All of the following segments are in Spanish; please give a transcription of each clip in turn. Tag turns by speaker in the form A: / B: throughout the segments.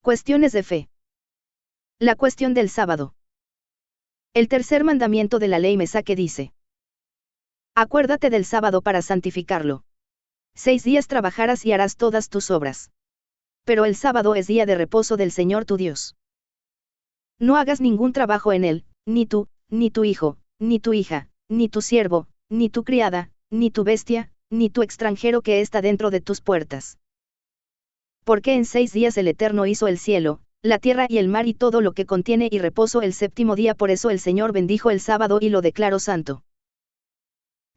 A: Cuestiones de fe. La cuestión del sábado. El tercer mandamiento de la ley Mesaque dice: Acuérdate del sábado para santificarlo. 6 días trabajarás y harás todas tus obras. Pero el sábado es día de reposo del Señor tu Dios. No hagas ningún trabajo en él, ni tú, ni tu hijo, ni tu hija, ni tu siervo, ni tu criada, ni tu bestia, ni tu extranjero que está dentro de tus puertas. Porque en 6 días el Eterno hizo el cielo, la tierra y el mar y todo lo que contiene y reposó el séptimo día. Por eso el Señor bendijo el sábado y lo declaró santo.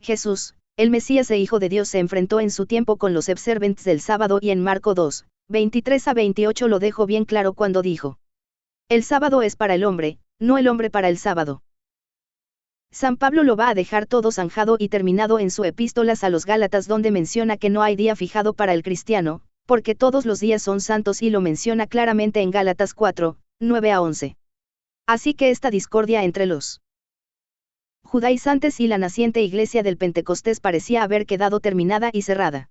A: Jesús, el Mesías e Hijo de Dios, se enfrentó en su tiempo con los observantes del sábado y en Marco 2, 23-28 lo dejó bien claro cuando dijo: el sábado es para el hombre, no el hombre para el sábado. San Pablo lo va a dejar todo zanjado y terminado en su epístolas a los Gálatas, donde menciona que no hay día fijado para el cristiano, porque todos los días son santos, y lo menciona claramente en Gálatas 4, 9-11. Así que esta discordia entre los judaizantes y la naciente iglesia del Pentecostés parecía haber quedado terminada y cerrada.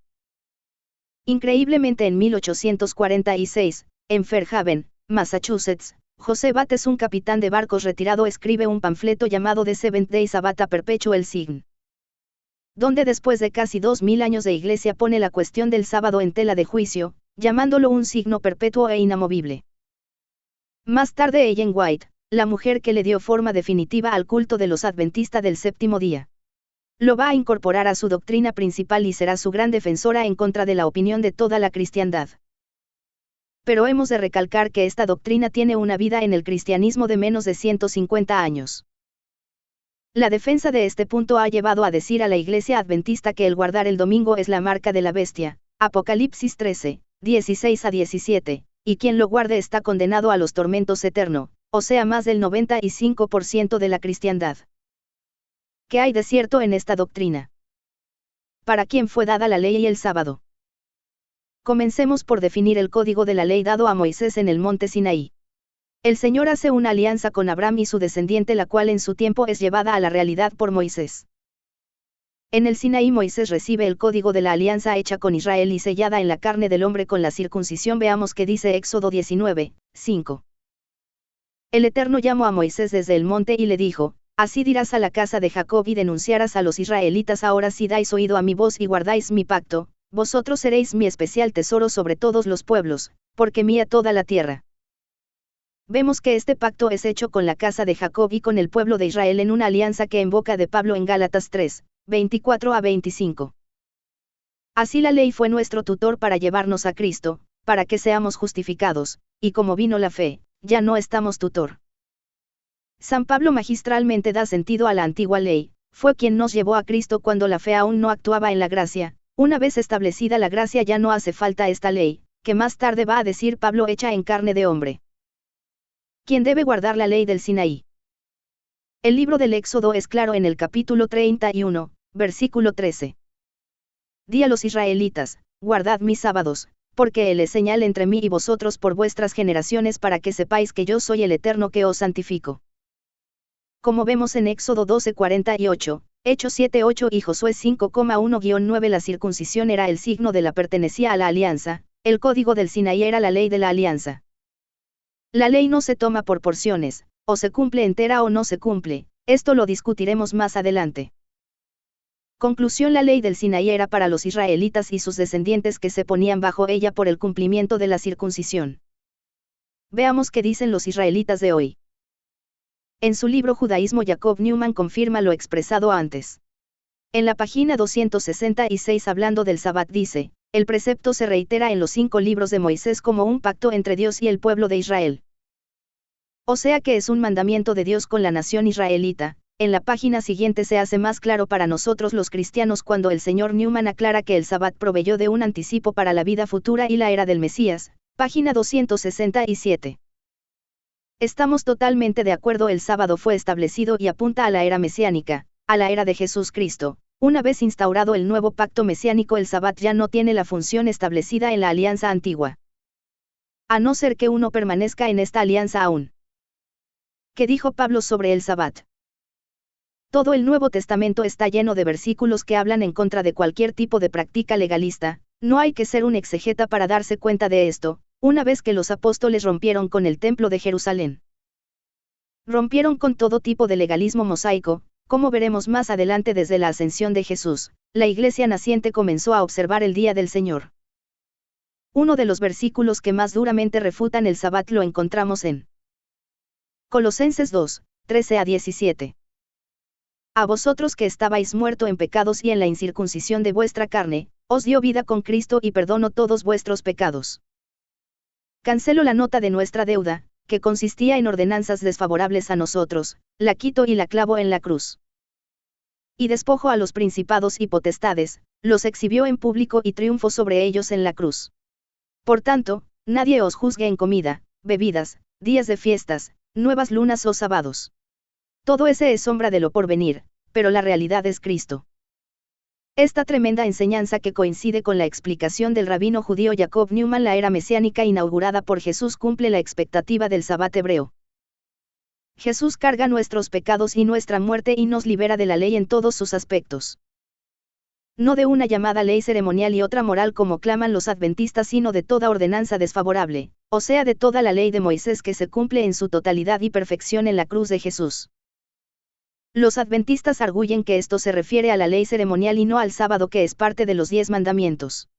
A: Increíblemente, en 1846, en Fairhaven, Massachusetts, José Bates, un capitán de barcos retirado, escribe un panfleto llamado The Seventh Day Sabbath a Perpetual Sign, donde después de casi 2000 años de iglesia pone la cuestión del sábado en tela de juicio, llamándolo un signo perpetuo e inamovible. Más tarde Ellen White, la mujer que le dio forma definitiva al culto de los adventistas del séptimo día, lo va a incorporar a su doctrina principal y será su gran defensora en contra de la opinión de toda la cristiandad. Pero hemos de recalcar que esta doctrina tiene una vida en el cristianismo de menos de 150 años. La defensa de este punto ha llevado a decir a la iglesia adventista que el guardar el domingo es la marca de la bestia, Apocalipsis 13, 16-17, y quien lo guarde está condenado a los tormentos eternos, o sea, más del 95% de la cristiandad. ¿Qué hay de cierto en esta doctrina? ¿Para quién fue dada la ley y el sábado? Comencemos por definir el código de la ley dado a Moisés en el monte Sinaí. El Señor hace una alianza con Abraham y su descendiente, la cual en su tiempo es llevada a la realidad por Moisés. En el Sinaí Moisés recibe el código de la alianza hecha con Israel y sellada en la carne del hombre con la circuncisión. Veamos qué dice Éxodo 19, 5. El Eterno llamó a Moisés desde el monte y le dijo: así dirás a la casa de Jacob y denunciarás a los israelitas: ahora si dais oído a mi voz y guardáis mi pacto, vosotros seréis mi especial tesoro sobre todos los pueblos, porque mía toda la tierra. Vemos que este pacto es hecho con la casa de Jacob y con el pueblo de Israel en una alianza que en boca de Pablo en Gálatas 3, 24-25. Así la ley fue nuestro tutor para llevarnos a Cristo, para que seamos justificados, y como vino la fe, ya no estamos tutor. San Pablo magistralmente da sentido a la antigua ley: fue quien nos llevó a Cristo cuando la fe aún no actuaba en la gracia. Una vez establecida la gracia ya no hace falta esta ley, que más tarde va a decir Pablo, hecha en carne de hombre. ¿Quién debe guardar la ley del Sinaí? El libro del Éxodo es claro en el capítulo 31, versículo 13. Di a los israelitas: guardad mis sábados, porque él es señal entre mí y vosotros por vuestras generaciones, para que sepáis que yo soy el Eterno que os santifico. Como vemos en Éxodo 12:48, Hechos 7:8 y Josué 5:1-9, la circuncisión era el signo de la pertenencia a la alianza, el código del Sinaí era la ley de la alianza. La ley no se toma por porciones, o se cumple entera o no se cumple, esto lo discutiremos más adelante. Conclusión: la ley del Sinaí era para los israelitas y sus descendientes que se ponían bajo ella por el cumplimiento de la circuncisión. Veamos qué dicen los israelitas de hoy. En su libro Judaísmo, Jacob Newman confirma lo expresado antes. En la página 266, hablando del Sabbat, dice: el precepto se reitera en los 5 libros de Moisés como un pacto entre Dios y el pueblo de Israel. O sea que es un mandamiento de Dios con la nación israelita. En la página siguiente se hace más claro para nosotros los cristianos cuando el señor Newman aclara que el Sabbat proveyó de un anticipo para la vida futura y la era del Mesías. Página 267. Estamos totalmente de acuerdo, el sábado fue establecido y apunta a la era mesiánica, a la era de Jesús Cristo. Una vez instaurado el nuevo pacto mesiánico, el Sabbat ya no tiene la función establecida en la alianza antigua. A no ser que uno permanezca en esta alianza aún. ¿Qué dijo Pablo sobre el Sabbat? Todo el Nuevo Testamento está lleno de versículos que hablan en contra de cualquier tipo de práctica legalista. No hay que ser un exegeta para darse cuenta de esto. una vez que los apóstoles rompieron con el templo de Jerusalén. Rompieron con todo tipo de legalismo mosaico, como veremos más adelante. Desde la ascensión de Jesús, la iglesia naciente comenzó a observar el día del Señor. Uno de los versículos que más duramente refutan el Sabbat lo encontramos en Colosenses 2, 13-17. A vosotros que estabais muertos en pecados y en la incircuncisión de vuestra carne, os dio vida con Cristo y perdonó todos vuestros pecados. Cancelo la nota de nuestra deuda, que consistía en ordenanzas desfavorables a nosotros, la quito y la clavo en la cruz. Y despojo a los principados y potestades, los exhibió en público y triunfó sobre ellos en la cruz. Por tanto, nadie os juzgue en comida, bebidas, días de fiestas, nuevas lunas o sábados. Todo ese es sombra de lo porvenir, pero la realidad es Cristo. Esta tremenda enseñanza, que coincide con la explicación del rabino judío Jacob Newman, la era mesiánica inaugurada por Jesús, cumple la expectativa del Sabbat hebreo. Jesús carga nuestros pecados y nuestra muerte y nos libera de la ley en todos sus aspectos. No de una llamada ley ceremonial y otra moral como claman los adventistas, sino de toda ordenanza desfavorable, o sea, de toda la ley de Moisés que se cumple en su totalidad y perfección en la cruz de Jesús. Los adventistas arguyen que esto se refiere a la ley ceremonial y no al sábado, que es parte de los 10 mandamientos.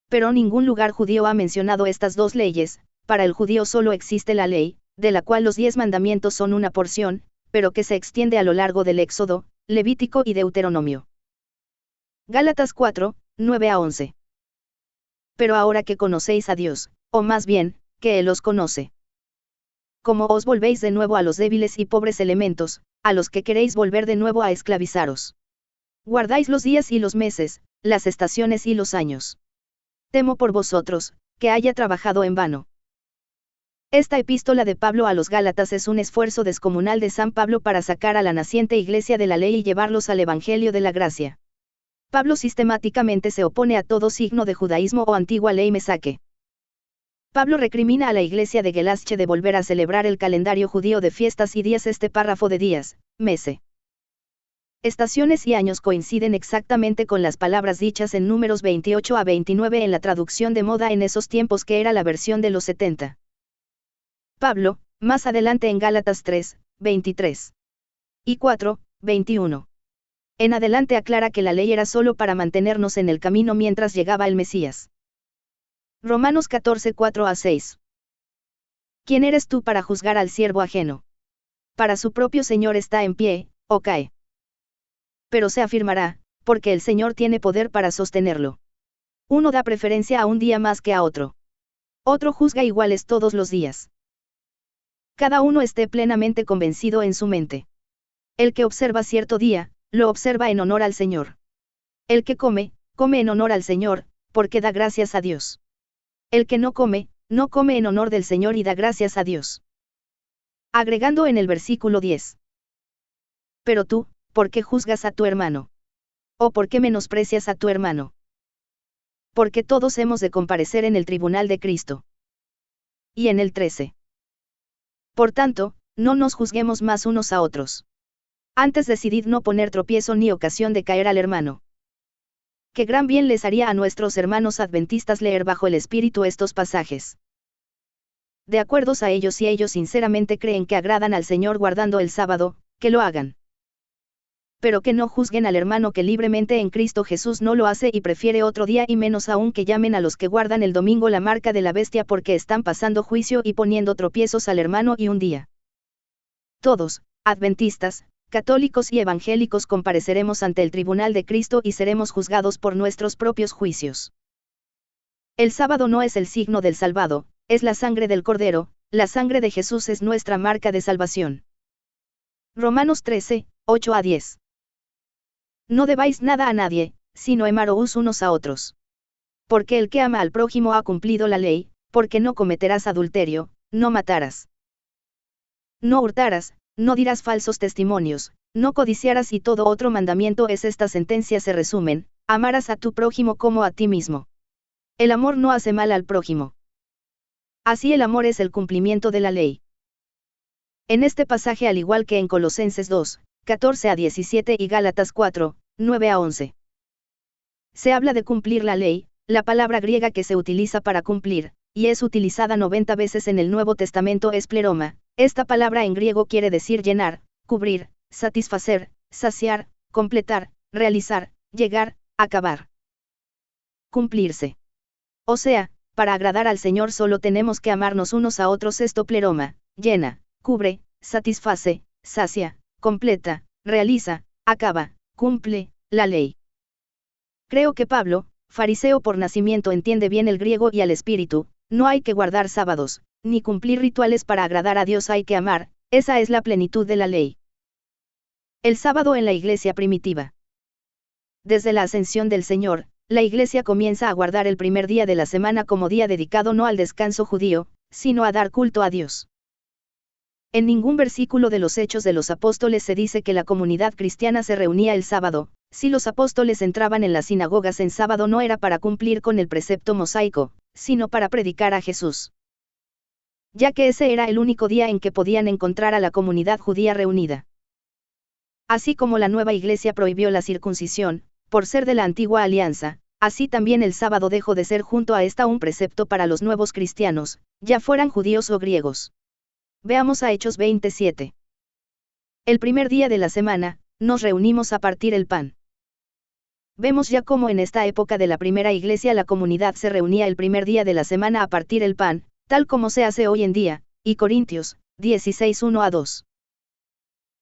A: Pero ningún lugar judío ha mencionado estas dos leyes. Para el judío solo existe la ley, de la cual los 10 mandamientos son una porción, pero que se extiende a lo largo del Éxodo, Levítico y Deuteronomio. Gálatas 4, 9-11. Pero ahora que conocéis a Dios, o más bien, que Él os conoce. ¿Cómo os volvéis de nuevo a los débiles y pobres elementos, a los que queréis volver de nuevo a esclavizaros? Guardáis los días y los meses, las estaciones y los años. Temo por vosotros, que haya trabajado en vano. Esta epístola de Pablo a los Gálatas es un esfuerzo descomunal de San Pablo para sacar a la naciente iglesia de la ley y llevarlos al Evangelio de la gracia. Pablo sistemáticamente se opone a todo signo de judaísmo o antigua ley mesaque. Pablo recrimina a la iglesia de Gelasche de volver a celebrar el calendario judío de fiestas y días. Este párrafo de días, mese, estaciones y años coinciden exactamente con las palabras dichas en Números 28-29 en la traducción de moda en esos tiempos, que era la versión de los 70. Pablo, más adelante en Gálatas 3, 23 y 4, 21. En adelante aclara que la ley era solo para mantenernos en el camino mientras llegaba el Mesías. Romanos 14, 4-6. ¿Quién eres tú para juzgar al siervo ajeno? Para su propio Señor está en pie, o cae. Pero se afirmará, porque el Señor tiene poder para sostenerlo. Uno da preferencia a un día más que a otro. Otro juzga iguales todos los días. Cada uno esté plenamente convencido en su mente. El que observa cierto día, lo observa en honor al Señor. El que come, come en honor al Señor, porque da gracias a Dios. El que no come, no come en honor del Señor y da gracias a Dios. Agregando en el versículo 10. Pero tú, ¿por qué juzgas a tu hermano? ¿O por qué menosprecias a tu hermano? Porque todos hemos de comparecer en el tribunal de Cristo. Y en el 13. Por tanto, no nos juzguemos más unos a otros. Antes decidid no poner tropiezo ni ocasión de caer al hermano. Qué gran bien les haría a nuestros hermanos adventistas leer bajo el Espíritu estos pasajes. De acuerdo a ellos, si ellos sinceramente creen que agradan al Señor guardando el sábado, que lo hagan. Pero que no juzguen al hermano que libremente en Cristo Jesús no lo hace y prefiere otro día, y menos aún que llamen a los que guardan el domingo la marca de la bestia, porque están pasando juicio y poniendo tropiezos al hermano. Y un día todos, adventistas, católicos y evangélicos, compareceremos ante el tribunal de Cristo y seremos juzgados por nuestros propios juicios. El sábado no es el signo del salvado, es la sangre del Cordero. La sangre de Jesús es nuestra marca de salvación. Romanos 13, 8-10. No debáis nada a nadie, sino amaros unos a otros. Porque el que ama al prójimo ha cumplido la ley, porque no cometerás adulterio, no matarás, no hurtarás, no dirás falsos testimonios, no codiciarás, y todo otro mandamiento es. Estas sentencias se resumen: amarás a tu prójimo como a ti mismo. El amor no hace mal al prójimo. Así el amor es el cumplimiento de la ley. En este pasaje, al igual que en Colosenses 2, 14-17 y Gálatas 4, 9-11, se habla de cumplir la ley. La palabra griega que se utiliza para cumplir, y es utilizada 90 veces en el Nuevo Testamento es pleroma. Esta palabra en griego quiere decir llenar, cubrir, satisfacer, saciar, completar, realizar, llegar, acabar. Cumplirse. O sea, para agradar al Señor solo tenemos que amarnos unos a otros. Esto pleroma, llena, cubre, satisface, sacia, completa, realiza, acaba, cumple, la ley. Creo que Pablo, fariseo por nacimiento, entiende bien el griego y al espíritu. No hay que guardar sábados, ni cumplir rituales para agradar a Dios, hay que amar, esa es la plenitud de la ley. El sábado en la iglesia primitiva. Desde la ascensión del Señor, la iglesia comienza a guardar el primer día de la semana como día dedicado no al descanso judío, sino a dar culto a Dios. En ningún versículo de los Hechos de los Apóstoles se dice que la comunidad cristiana se reunía el sábado. Si los apóstoles entraban en las sinagogas en sábado no era para cumplir con el precepto mosaico, sino para predicar a Jesús. Ya que ese era el único día en que podían encontrar a la comunidad judía reunida. Así como la nueva iglesia prohibió la circuncisión, por ser de la antigua alianza, así también el sábado dejó de ser junto a esta un precepto para los nuevos cristianos, ya fueran judíos o griegos. Veamos a Hechos 27. El primer día de la semana, nos reunimos a partir el pan. Vemos ya cómo en esta época de la primera iglesia la comunidad se reunía el primer día de la semana a partir el pan, tal como se hace hoy en día, y Corintios, 16, 1-2.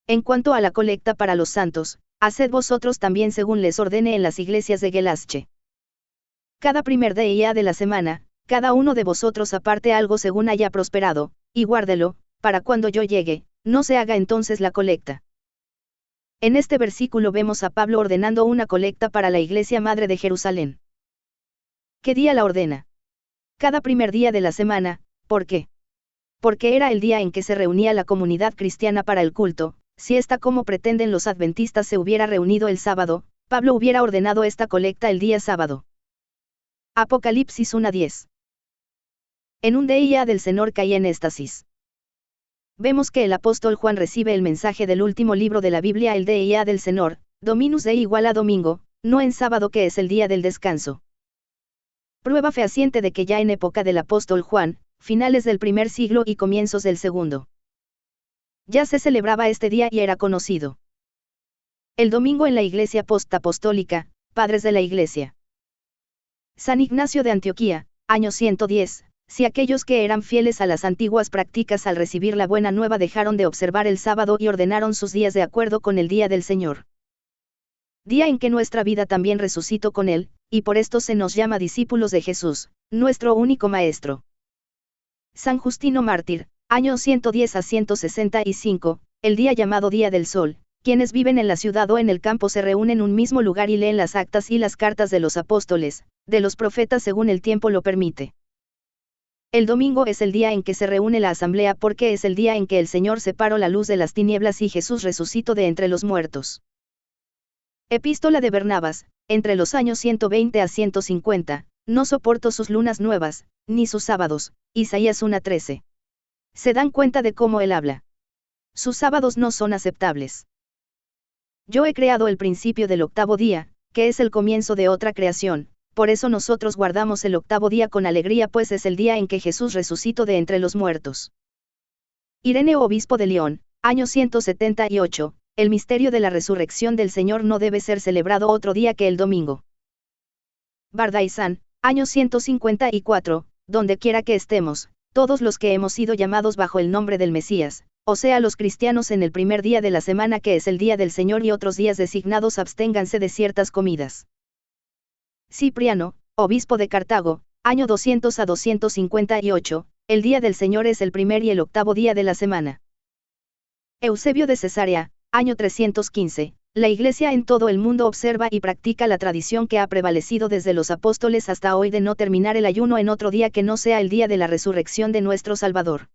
A: En cuanto a la colecta para los santos, haced vosotros también según les ordene en las iglesias de Gelasche. Cada primer día de la semana, cada uno de vosotros aparte algo según haya prosperado, y guárdelo, para cuando yo llegue, no se haga entonces la colecta. En este versículo vemos a Pablo ordenando una colecta para la iglesia madre de Jerusalén. ¿Qué día la ordena? Cada primer día de la semana. ¿Por qué? Porque era el día en que se reunía la comunidad cristiana para el culto. Si esta, como pretenden los adventistas, se hubiera reunido el sábado, Pablo hubiera ordenado esta colecta el día sábado. Apocalipsis 1:10. En un día del Señor caí en éxtasis. Vemos que el apóstol Juan recibe el mensaje del último libro de la Biblia, el día del Señor, Dominus Dei igual a domingo, no en sábado que es el día del descanso. Prueba fehaciente de que ya en época del apóstol Juan, finales del primer siglo y comienzos del segundo, ya se celebraba este día y era conocido. El domingo en la iglesia postapostólica, padres de la iglesia. San Ignacio de Antioquía, año 110, si aquellos que eran fieles a las antiguas prácticas al recibir la buena nueva dejaron de observar el sábado y ordenaron sus días de acuerdo con el día del Señor. Día en que nuestra vida también resucitó con él, y por esto se nos llama discípulos de Jesús, nuestro único Maestro. San Justino Mártir, año 110 a 165, el día llamado Día del Sol, quienes viven en la ciudad o en el campo se reúnen en un mismo lugar y leen las actas y las cartas de los apóstoles, de los profetas según el tiempo lo permite. El domingo es el día en que se reúne la asamblea porque es el día en que el Señor separó la luz de las tinieblas y Jesús resucitó de entre los muertos. Epístola de Bernabas, entre los años 120 a 150, no soporto sus lunas nuevas, ni sus sábados, Isaías 1:13. Se dan cuenta de cómo él habla. Sus sábados no son aceptables. Yo he creado el principio del octavo día, que es el comienzo de otra creación, por eso nosotros guardamos el octavo día con alegría pues es el día en que Jesús resucitó de entre los muertos. Ireneo obispo de León, año 178, el misterio de la resurrección del Señor no debe ser celebrado otro día que el domingo. Bardaizán, año 154, donde quiera que estemos, todos los que hemos sido llamados bajo el nombre del Mesías, o sea los cristianos en el primer día de la semana que es el día del Señor y otros días designados absténganse de ciertas comidas. Cipriano, obispo de Cartago, año 200 a 258, el día del Señor es el primer y el octavo día de la semana. Eusebio de Cesarea, año 315, la Iglesia en todo el mundo observa y practica la tradición que ha prevalecido desde los apóstoles hasta hoy de no terminar el ayuno en otro día que no sea el día de la resurrección de nuestro Salvador.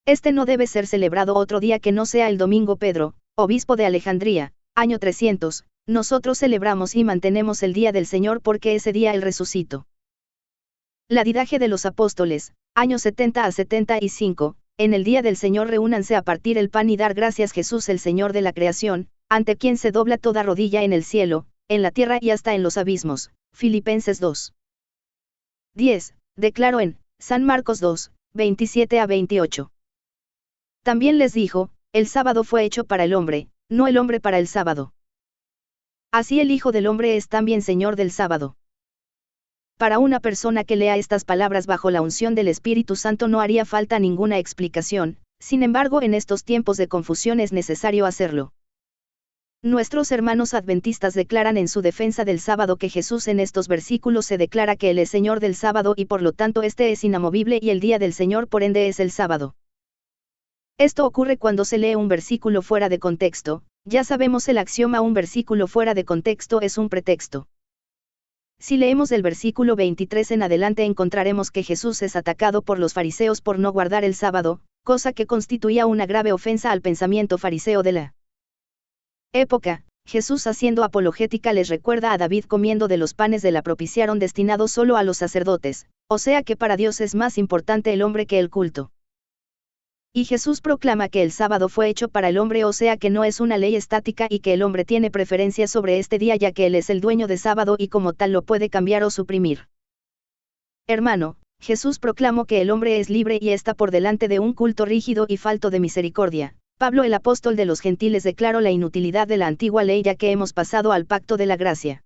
A: Este no debe ser celebrado otro día que no sea el domingo. Pedro, obispo de Alejandría, año 300, nosotros celebramos y mantenemos el día del Señor porque ese día él resucitó. La Didaje de los Apóstoles, año 70 a 75, en el día del Señor reúnanse a partir el pan y dar gracias Jesús el Señor de la creación, ante quien se dobla toda rodilla en el cielo, en la tierra y hasta en los abismos. Filipenses 2. 10. declaró en San Marcos 2, 27 a 28. También les dijo, el sábado fue hecho para el hombre, no el hombre para el sábado. Así el Hijo del Hombre es también Señor del sábado. Para una persona que lea estas palabras bajo la unción del Espíritu Santo no haría falta ninguna explicación, sin embargo en estos tiempos de confusión es necesario hacerlo. Nuestros hermanos adventistas declaran en su defensa del sábado que Jesús en estos versículos se declara que Él es Señor del sábado y por lo tanto este es inamovible y el día del Señor por ende es el sábado. Esto ocurre cuando se lee un versículo fuera de contexto, ya sabemos el axioma un versículo fuera de contexto es un pretexto. Si leemos del versículo 23 en adelante encontraremos que Jesús es atacado por los fariseos por no guardar el sábado, cosa que constituía una grave ofensa al pensamiento fariseo de la época. Jesús haciendo apologética les recuerda a David comiendo de los panes de la propiciaron destinados solo a los sacerdotes, o sea que para Dios es más importante el hombre que el culto. Y Jesús proclama que el sábado fue hecho para el hombre, o sea que no es una ley estática y que el hombre tiene preferencia sobre este día ya que él es el dueño de sábado y como tal lo puede cambiar o suprimir. Hermano, Jesús proclamó que el hombre es libre y está por delante de un culto rígido y falto de misericordia. Pablo el apóstol de los gentiles declaró la inutilidad de la antigua ley ya que hemos pasado al pacto de la gracia.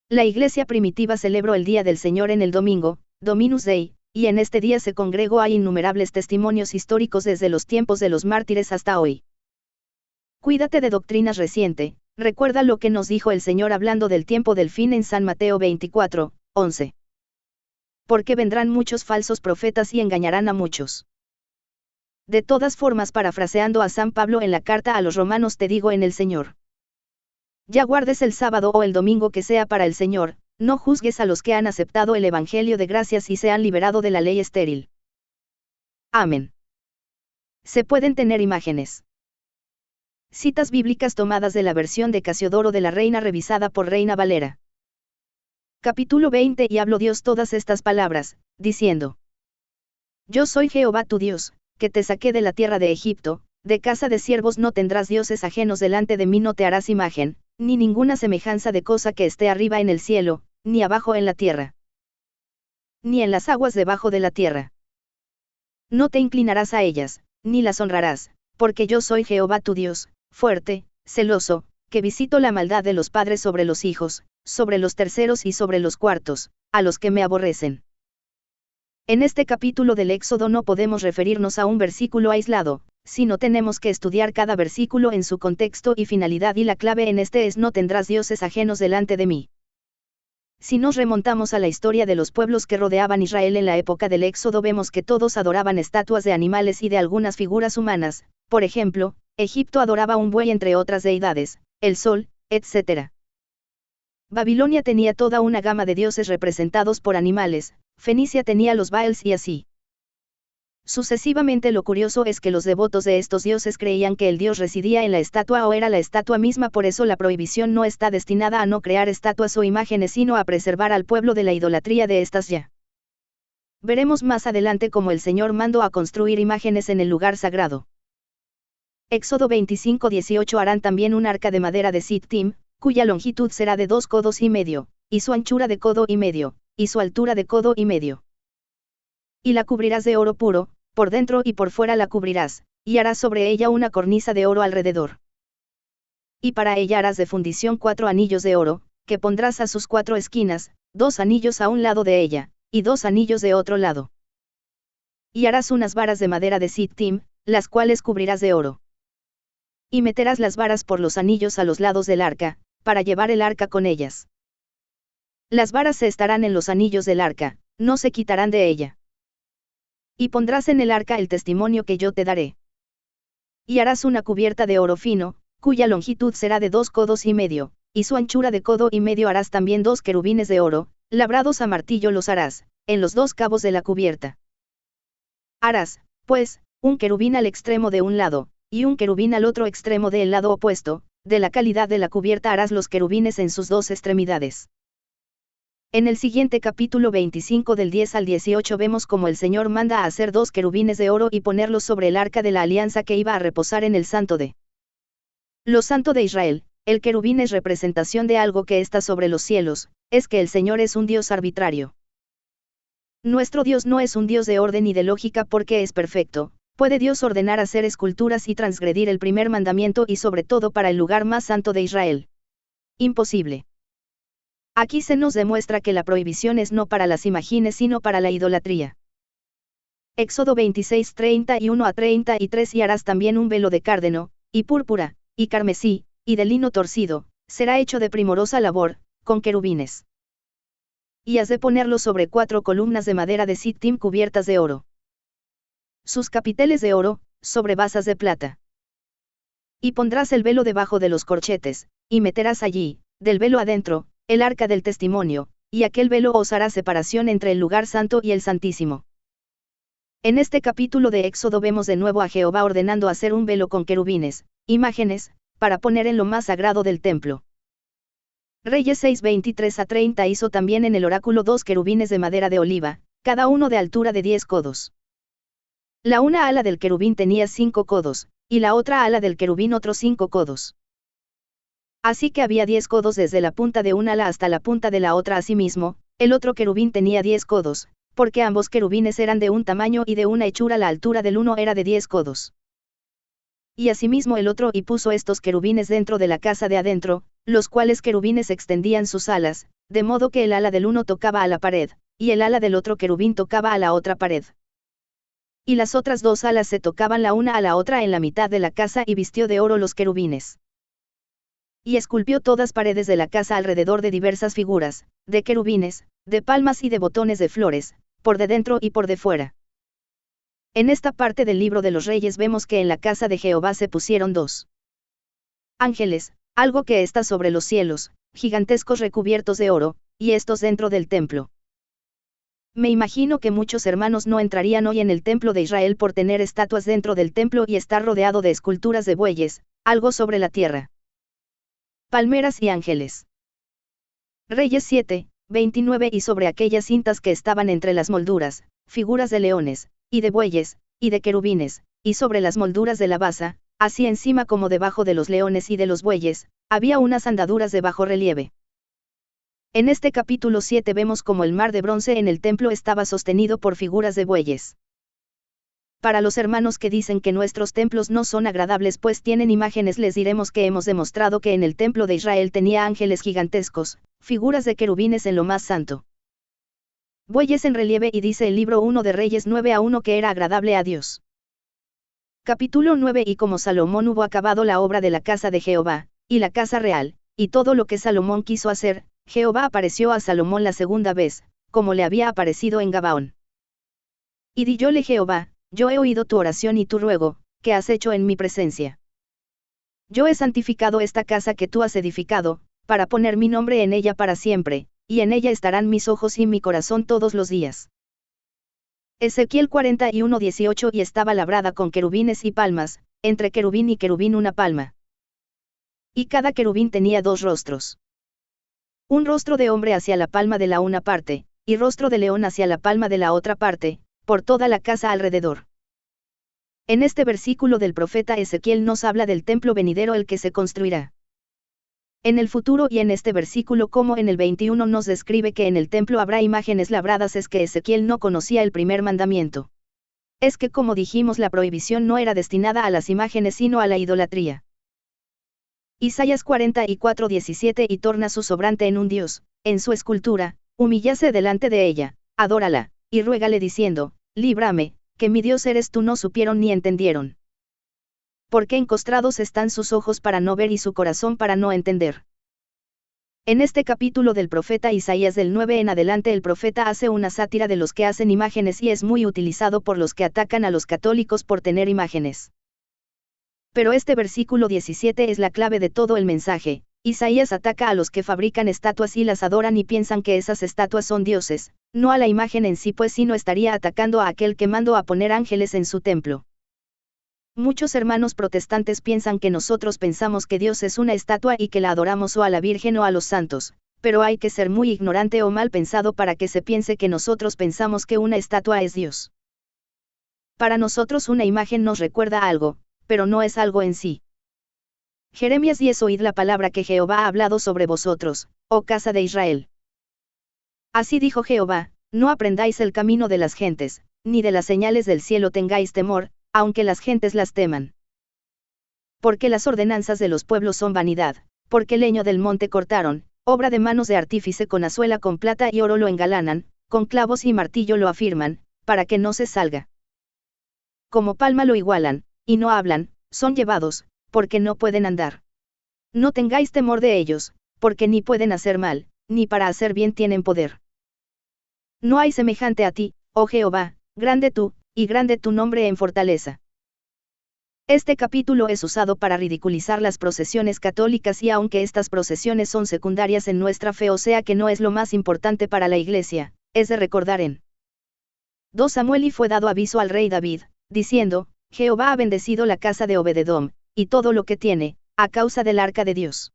A: La iglesia primitiva celebró el día del Señor en el domingo, Dominus Dei, y en este día se congregó. Hay innumerables testimonios históricos desde los tiempos de los mártires hasta hoy. Cuídate de doctrinas recientes, recuerda lo que nos dijo el Señor hablando del tiempo del fin en San Mateo 24, 11. Porque vendrán muchos falsos profetas y engañarán a muchos. De todas formas, parafraseando a San Pablo en la carta a los romanos, te digo en el Señor. Ya guardes el sábado o el domingo que sea para el Señor. No juzgues a los que han aceptado el Evangelio de gracias y se han liberado de la ley estéril. Amén. Se pueden tener imágenes. Citas bíblicas tomadas de la versión de Casiodoro de la Reina revisada por Reina Valera. Capítulo 20. Y habló Dios todas estas palabras, diciendo: Yo soy Jehová tu Dios, que te saqué de la tierra de Egipto, de casa de siervos no tendrás dioses ajenos delante de mí, no te harás imagen, ni ninguna semejanza de cosa que esté arriba en el cielo, ni abajo en la tierra, ni en las aguas debajo de la tierra. No te inclinarás a ellas, ni las honrarás, porque yo soy Jehová tu Dios, fuerte, celoso, que visito la maldad de los padres sobre los hijos, sobre los terceros y sobre los cuartos, a los que me aborrecen. En este capítulo del Éxodo no podemos referirnos a un versículo aislado, sino tenemos que estudiar cada versículo en su contexto y finalidad, y la clave en este es: no tendrás dioses ajenos delante de mí. Si nos remontamos a la historia de los pueblos que rodeaban Israel en la época del Éxodo, vemos que todos adoraban estatuas de animales y de algunas figuras humanas. Por ejemplo, Egipto adoraba un buey entre otras deidades, el sol, etc. Babilonia tenía toda una gama de dioses representados por animales, Fenicia tenía los Baals y así sucesivamente. Lo curioso es que los devotos de estos dioses creían que el dios residía en la estatua o era la estatua misma. Por eso la prohibición no está destinada a no crear estatuas o imágenes, sino a preservar al pueblo de la idolatría de estas ya. Veremos más adelante cómo el Señor mandó a construir imágenes en el lugar sagrado. Éxodo 25:18. Harán también un arca de madera de sittim, cuya longitud será de 2 codos y medio, y su anchura de codo y medio, y su altura de codo y medio. Y la cubrirás de oro puro, por dentro y por fuera la cubrirás, y harás sobre ella una cornisa de oro alrededor. Y para ella harás de fundición 4 anillos de oro, que pondrás a sus 4 esquinas, 2 anillos a un lado de ella, y 2 anillos de otro lado. Y harás unas varas de madera de sittim, las cuales cubrirás de oro. Y meterás las varas por los anillos a los lados del arca, para llevar el arca con ellas. Las varas se estarán en los anillos del arca, no se quitarán de ella. Y pondrás en el arca el testimonio que yo te daré. Y harás una cubierta de oro fino, cuya longitud será de 2 codos y medio, y su anchura de codo y medio. Harás también 2 querubines de oro, labrados a martillo los harás, en los 2 cabos de la cubierta. Harás, pues, un querubín al extremo de un lado, y un querubín al otro extremo del lado opuesto. De la calidad de la cubierta harás los querubines en sus 2 extremidades. En el siguiente capítulo 25 del 10 al 18 vemos cómo el Señor manda a hacer 2 querubines de oro y ponerlos sobre el arca de la alianza que iba a reposar en el santo de lo santo de Israel. El querubín es representación de algo que está sobre los cielos, es que el Señor es un Dios arbitrario. Nuestro Dios no es un Dios de orden y de lógica porque es perfecto. ¿Puede Dios ordenar hacer esculturas y transgredir el primer mandamiento y sobre todo para el lugar más santo de Israel? Imposible. Aquí se nos demuestra que la prohibición es no para las imágenes sino para la idolatría. Éxodo 26, 31 a 33 Y harás también un velo de cárdeno, y púrpura, y carmesí, y de lino torcido, será hecho de primorosa labor, con querubines. Y has de ponerlo sobre 4 columnas de madera de sittim cubiertas de oro. Sus capiteles de oro, sobre basas de plata. Y pondrás el velo debajo de los corchetes, y meterás allí, del velo adentro, el arca del testimonio, y aquel velo os hará separación entre el lugar santo y el santísimo. En este capítulo de Éxodo vemos de nuevo a Jehová ordenando hacer un velo con querubines, imágenes, para poner en lo más sagrado del templo. Reyes 6, 23 a 30 hizo también en el oráculo 2 querubines de madera de oliva, cada uno de altura de 10 codos. La una ala del querubín tenía 5 codos, y la otra ala del querubín otros 5 codos. Así que había 10 codos desde la punta de un ala hasta la punta de la otra. Asimismo, el otro querubín tenía 10 codos, porque ambos querubines eran de un tamaño y de una hechura. La altura del uno era de 10 codos. Y asimismo el otro, y puso estos querubines dentro de la casa de adentro, los cuales querubines extendían sus alas, de modo que el ala del uno tocaba a la pared, y el ala del otro querubín tocaba a la otra pared. Y las otras 2 alas se tocaban la una a la otra en la mitad de la casa, y vistió de oro los querubines. Y esculpió todas paredes de la casa alrededor de diversas figuras, de querubines, de palmas y de botones de flores, por de dentro y por de fuera. En esta parte del libro de los Reyes vemos que en la casa de Jehová se pusieron 2 ángeles, algo que está sobre los cielos, gigantescos recubiertos de oro, y estos dentro del templo. Me imagino que muchos hermanos no entrarían hoy en el templo de Israel por tener estatuas dentro del templo y estar rodeado de esculturas de bueyes, algo sobre la tierra. Palmeras y ángeles. Reyes 7, 29 Y sobre aquellas cintas que estaban entre las molduras, figuras de leones, y de bueyes, y de querubines, y sobre las molduras de la basa, así encima como debajo de los leones y de los bueyes, había unas andaduras de bajo relieve. En este capítulo 7 vemos como el mar de bronce en el templo estaba sostenido por figuras de bueyes. Para los hermanos que dicen que nuestros templos no son agradables pues tienen imágenes, les diremos que hemos demostrado que en el templo de Israel tenía ángeles gigantescos, figuras de querubines en lo más santo. Bueyes en relieve, y dice el libro 1 de Reyes 9 a 1 que era agradable a Dios. Capítulo 9 Y como Salomón hubo acabado la obra de la casa de Jehová, y la casa real, y todo lo que Salomón quiso hacer, Jehová apareció a Salomón la segunda vez, como le había aparecido en Gabaón. Y díjole Jehová: yo he oído tu oración y tu ruego, que has hecho en mi presencia. Yo he santificado esta casa que tú has edificado, para poner mi nombre en ella para siempre, y en ella estarán mis ojos y mi corazón todos los días. Ezequiel 41, 18 Y estaba labrada con querubines y palmas, entre querubín y querubín una palma. Y cada querubín tenía 2 rostros. Un rostro de hombre hacia la palma de la una parte, y rostro de león hacia la palma de la otra parte, por toda la casa alrededor. En este versículo del profeta Ezequiel nos habla del templo venidero, el que se construirá en el futuro, y en este versículo como en el 21 nos describe que en el templo habrá imágenes labradas. Es que Ezequiel no conocía el primer mandamiento. Es que, como dijimos, la prohibición no era destinada a las imágenes sino a la idolatría. Isaías 44, 17 Y torna su sobrante en un dios, en su escultura, humíllase delante de ella, adórala, y ruégale diciendo: líbrame, que mi Dios eres tú. No supieron ni entendieron. Porque encostrados están sus ojos para no ver y su corazón para no entender. En este capítulo del profeta Isaías del 9 en adelante el profeta hace una sátira de los que hacen imágenes y es muy utilizado por los que atacan a los católicos por tener imágenes. Pero este versículo 17 es la clave de todo el mensaje. Isaías ataca a los que fabrican estatuas y las adoran y piensan que esas estatuas son dioses, no a la imagen en sí, pues si no estaría atacando a aquel que mandó a poner ángeles en su templo. Muchos hermanos protestantes piensan que nosotros pensamos que Dios es una estatua y que la adoramos o a la Virgen o a los santos, pero hay que ser muy ignorante o mal pensado para que se piense que nosotros pensamos que una estatua es Dios. Para nosotros una imagen nos recuerda algo, pero no es algo en sí. Jeremías 10 Oíd la palabra que Jehová ha hablado sobre vosotros, oh casa de Israel. Así dijo Jehová: No aprendáis el camino de las gentes, ni de las señales del cielo tengáis temor, aunque las gentes las teman. Porque las ordenanzas de los pueblos son vanidad, porque leño del monte cortaron, obra de manos de artífice con azuela con plata y oro lo engalanan, con clavos y martillo lo afirman, para que no se salga. Como palma lo igualan, y no hablan, son llevados, porque no pueden andar. No tengáis temor de ellos, porque ni pueden hacer mal, ni para hacer bien tienen poder. No hay semejante a ti, oh Jehová, grande tú, y grande tu nombre en fortaleza. Este capítulo es usado para ridiculizar las procesiones católicas y aunque estas procesiones son secundarias en nuestra fe o sea que no es lo más importante para la Iglesia, es de recordar en 2 Samuel y fue dado aviso al rey David, diciendo, Jehová ha bendecido la casa de Obededom, y todo lo que tiene, a causa del arca de Dios.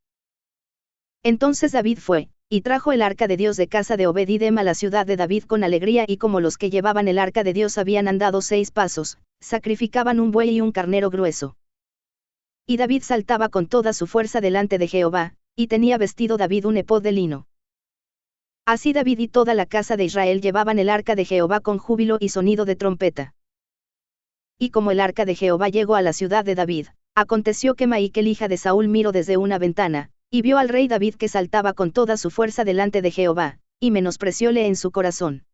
A: Entonces David fue, y trajo el arca de Dios de casa de Obed-Edom a la ciudad de David con alegría y como los que llevaban el arca de Dios habían andado 6 pasos, sacrificaban un buey y un carnero grueso. Y David saltaba con toda su fuerza delante de Jehová, y tenía vestido David un epod de lino. Así David y toda la casa de Israel llevaban el arca de Jehová con júbilo y sonido de trompeta. Y como el arca de Jehová llegó a la ciudad de David, aconteció que Mical hija de Saúl miró desde una ventana, y vio al rey David que saltaba con toda su fuerza delante de Jehová, y menosprecióle en su corazón.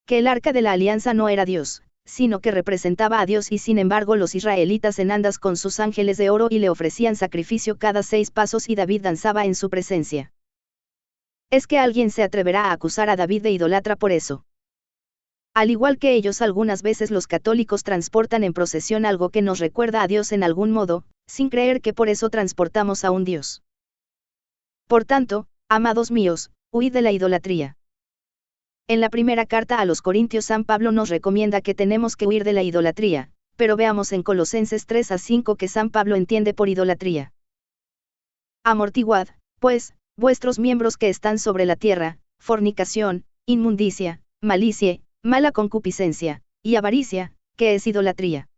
A: Que el arca de la alianza no era Dios, sino que representaba a Dios y sin embargo los israelitas en andas con sus ángeles de oro y le ofrecían sacrificio cada 6 pasos y David danzaba en su presencia. ¿Es que alguien se atreverá a acusar a David de idólatra por eso? Al igual que ellos algunas veces los católicos transportan en procesión algo que nos recuerda a Dios en algún modo, sin creer que por eso transportamos a un Dios. Por tanto, amados míos, huid de la idolatría. En la primera carta a los Corintios San Pablo nos recomienda que tenemos que huir de la idolatría, pero veamos en Colosenses 3-5 que San Pablo entiende por idolatría. Amortiguad, pues, vuestros miembros que están sobre la tierra, fornicación, inmundicia, malicia, mala concupiscencia, y avaricia, que es idolatría.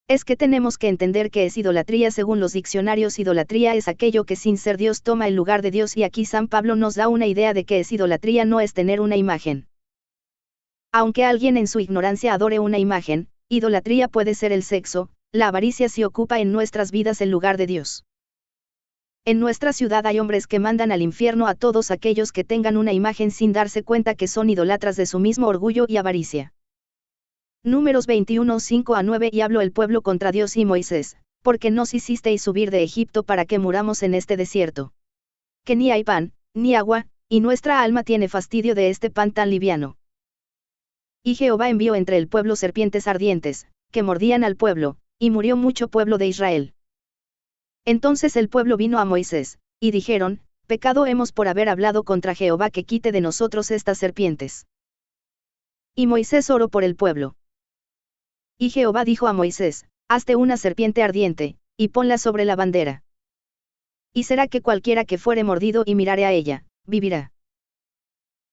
A: Es que tenemos que entender que es idolatría según los diccionarios. Idolatría es aquello que sin ser Dios toma el lugar de Dios y aquí San Pablo nos da una idea de que es idolatría no es tener una imagen. Aunque alguien en su ignorancia adore una imagen, idolatría puede ser el sexo, la avaricia si ocupa en nuestras vidas el lugar de Dios. En nuestra ciudad hay hombres que mandan al infierno a todos aquellos que tengan una imagen sin darse cuenta que son idolatras de su mismo orgullo y avaricia. Números 21:5-9 Y habló el pueblo contra Dios y Moisés, porque nos hicisteis subir de Egipto para que muramos en este desierto. Que ni hay pan, ni agua, y nuestra alma tiene fastidio de este pan tan liviano. Y Jehová envió entre el pueblo serpientes ardientes, que mordían al pueblo, y murió mucho pueblo de Israel. Entonces el pueblo vino a Moisés, y dijeron, pecado hemos por haber hablado contra Jehová que quite de nosotros estas serpientes. Y Moisés oró por el pueblo. Y Jehová dijo a Moisés, hazte una serpiente ardiente, y ponla sobre la bandera. Y será que cualquiera que fuere mordido y mirare a ella, vivirá.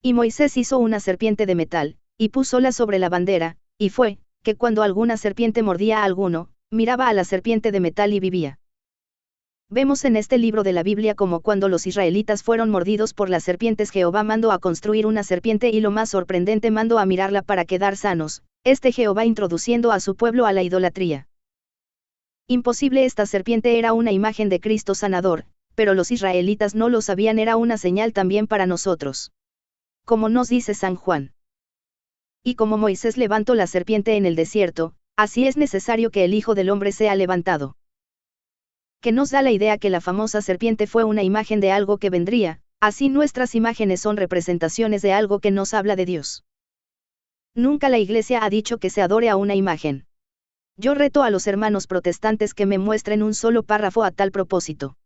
A: Y Moisés hizo una serpiente de metal, y púsola sobre la bandera, y fue, que cuando alguna serpiente mordía a alguno, miraba a la serpiente de metal y vivía. Vemos en este libro de la Biblia como cuando los israelitas fueron mordidos por las serpientes Jehová mandó a construir una serpiente y lo más sorprendente mandó a mirarla para quedar sanos, Jehová introduciendo a su pueblo a la idolatría. Imposible esta serpiente era una imagen de Cristo sanador, pero los israelitas no lo sabían era una señal también para nosotros. Como nos dice San Juan. Y como Moisés levantó la serpiente en el desierto, así es necesario que el Hijo del Hombre sea levantado. Que nos da la idea que la famosa serpiente fue una imagen de algo que vendría, así nuestras imágenes son representaciones de algo que nos habla de Dios. Nunca la Iglesia ha dicho que se adore a una imagen. Yo reto a los hermanos protestantes que me muestren un solo párrafo a tal propósito.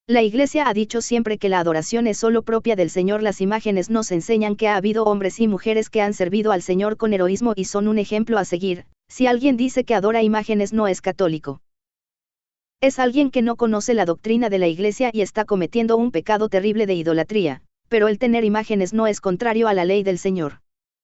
A: La Iglesia ha dicho siempre que la adoración es solo propia del Señor. Las imágenes nos enseñan que ha habido hombres y mujeres que han servido al Señor con heroísmo y son un ejemplo a seguir. Si alguien dice que adora imágenes no es católico. Es alguien que no conoce la doctrina de la Iglesia y está cometiendo un pecado terrible de idolatría, pero el tener imágenes no es contrario a la ley del Señor.